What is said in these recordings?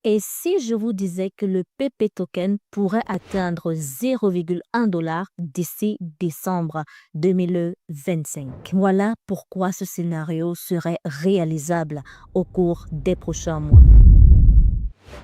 Et si je vous disais que le PP Token pourrait atteindre 0,1 dollar d'ici décembre 2025? Voilà pourquoi ce scénario serait réalisable au cours des prochains mois.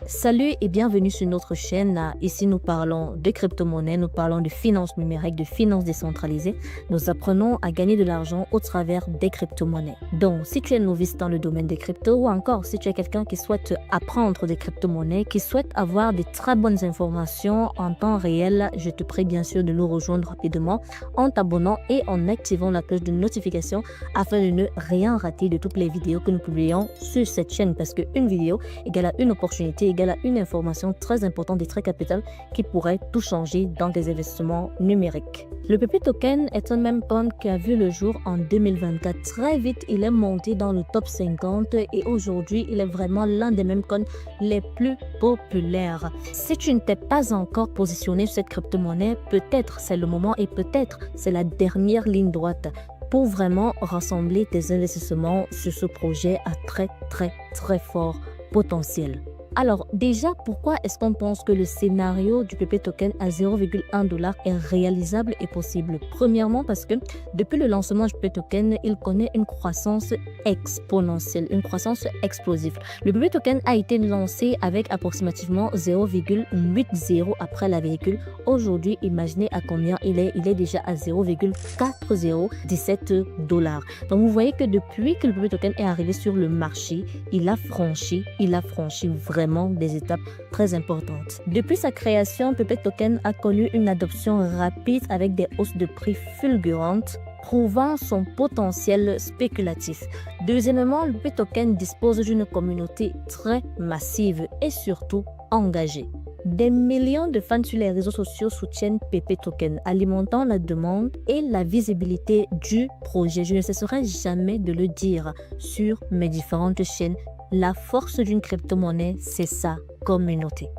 Salut et bienvenue sur notre chaîne. Ici, nous parlons de crypto-monnaies, nous parlons de finances numériques, de finances décentralisées. Nous apprenons à gagner de l'argent au travers des crypto-monnaies. Donc, si tu es novice dans le domaine des cryptos ou encore si tu es quelqu'un qui souhaite apprendre des crypto-monnaies, qui souhaite avoir de très bonnes informations en temps réel, je te prie bien sûr de nous rejoindre rapidement en t'abonnant et en activant la cloche de notification afin de ne rien rater de toutes les vidéos que nous publions sur cette chaîne, parce qu'une vidéo égale à une opportunité, égale à une information très importante et très capitale qui pourrait tout changer dans des investissements numériques. Le PP Token est un meme coin qui a vu le jour en 2024. Très vite, il est monté dans le top 50 et aujourd'hui, il est vraiment l'un des meme coins les plus populaires. Si tu ne t'es pas encore positionné sur cette crypto-monnaie, peut-être c'est le moment et peut-être c'est la dernière ligne droite pour vraiment rassembler tes investissements sur ce projet à très fort potentiel. Alors déjà, pourquoi est-ce qu'on pense que le scénario du PP Token à 0,1 dollar est réalisable et possible? Premièrement, parce que depuis le lancement du PP Token, il connaît une croissance exponentielle, une croissance explosive. Le PP Token a été lancé avec approximativement 0,80 après la virgule. Aujourd'hui, imaginez à combien il est. Il est déjà à 0,4017 dollars. Donc vous voyez que depuis que le PP Token est arrivé sur le marché, il a franchi vraiment des étapes très importantes. Depuis sa création, PP Token a connu une adoption rapide avec des hausses de prix fulgurantes, prouvant son potentiel spéculatif. Deuxièmement, le PP Token dispose d'une communauté très massive et surtout engagée. Des millions de fans sur les réseaux sociaux soutiennent PP Token, alimentant la demande et la visibilité du projet. Je ne cesserai jamais de le dire sur mes différentes chaînes. La force d'une crypto-monnaie, c'est sa communauté.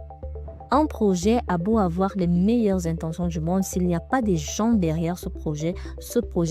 Un projet a beau avoir les meilleures intentions du monde, s'il n'y a pas des gens derrière ce projet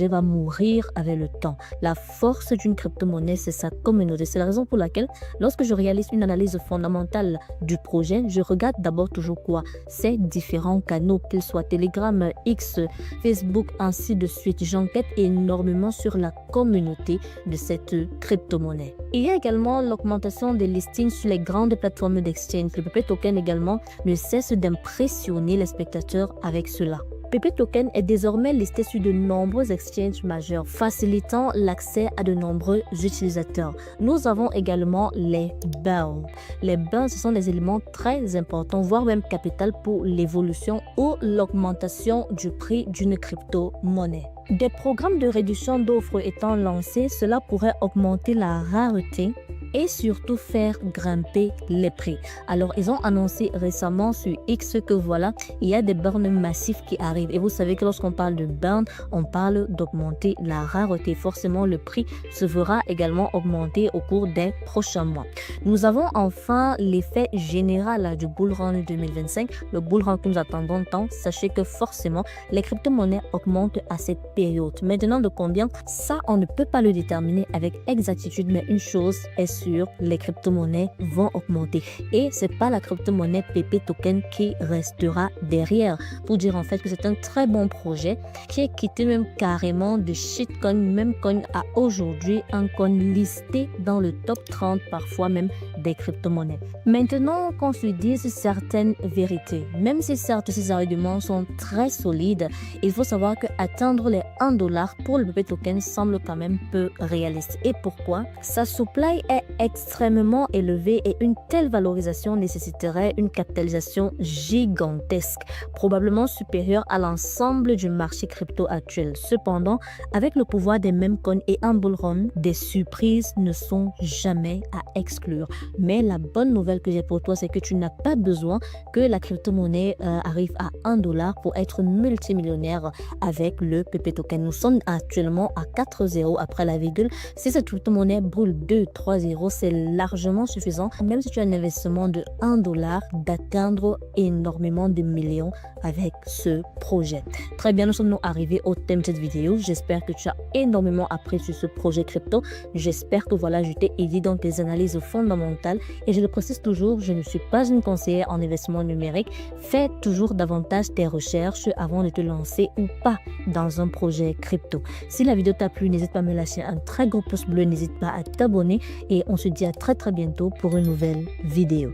va mourir avec le temps. La force d'une crypto-monnaie, c'est sa communauté. C'est la raison pour laquelle, lorsque je réalise une analyse fondamentale du projet, je regarde d'abord toujours quoi? Ces différents canaux, qu'ils soient Telegram, X, Facebook, ainsi de suite. J'enquête énormément sur la communauté de cette crypto-monnaie. Il y a également l'augmentation des listings sur les grandes plateformes d'exchange. Le PP Token également ne cesse d'impressionner les spectateurs avec cela. PP Token est désormais listé sur de nombreux exchanges majeurs, facilitant l'accès à de nombreux utilisateurs. Nous avons également les burns. Les burns, ce sont des éléments très importants, voire même capital pour l'évolution ou l'augmentation du prix d'une crypto-monnaie. Des programmes de réduction d'offres étant lancés, cela pourrait augmenter la rareté et surtout faire grimper les prix. Alors, ils ont annoncé récemment sur X que voilà, il y a des burns massifs qui arrivent. Et vous savez que lorsqu'on parle de burn, on parle d'augmenter la rareté. Forcément, le prix se verra également augmenter au cours des prochains mois. Nous avons enfin l'effet général du bull run 2025, le bull run que nous attendons tant. Sachez que forcément, les crypto-monnaies augmentent à cette période. Maintenant, de combien? Ça, on ne peut pas le déterminer avec exactitude, mais une chose est sûre, les crypto-monnaies vont augmenter. Et c'est pas la crypto-monnaie PP Token qui restera derrière. Pour dire en fait que c'est un très bon projet qui est quitté même carrément de shitcoin, même coin à aujourd'hui un coin listé dans le top 30 parfois même des crypto-monnaies. Maintenant qu'on se dise certaines vérités, même si certes ces arguments sont très solides, il faut savoir que atteindre les 1 dollar pour le PP Token semble quand même peu réaliste. Et pourquoi? Sa supply est extrêmement élevée et une telle valorisation nécessiterait une capitalisation gigantesque, probablement supérieure à l'ensemble du marché crypto actuel. Cependant, avec le pouvoir des meme coins et un bull run, des surprises ne sont jamais à exclure. Mais la bonne nouvelle que j'ai pour toi, c'est que tu n'as pas besoin que la crypto-monnaie arrive à 1 dollar pour être multimillionnaire avec le PP Token. Nous sommes actuellement à 4 zéros après la virgule. Si cette crypto-monnaie brûle 2-3 zéros, c'est largement suffisant, même si tu as un investissement de 1 dollar, d'atteindre énormément de millions avec ce projet. Très bien, nous sommes arrivés au thème de cette vidéo. J'espère que tu as énormément appris sur ce projet crypto. J'espère que voilà, je t'ai aidé dans tes analyses fondamentales total. Et je le précise toujours, je ne suis pas une conseillère en investissement numérique. Fais toujours davantage tes recherches avant de te lancer ou pas dans un projet crypto. Si la vidéo t'a plu, n'hésite pas à me lâcher un très gros pouce bleu, n'hésite pas à t'abonner et on se dit à très bientôt pour une nouvelle vidéo.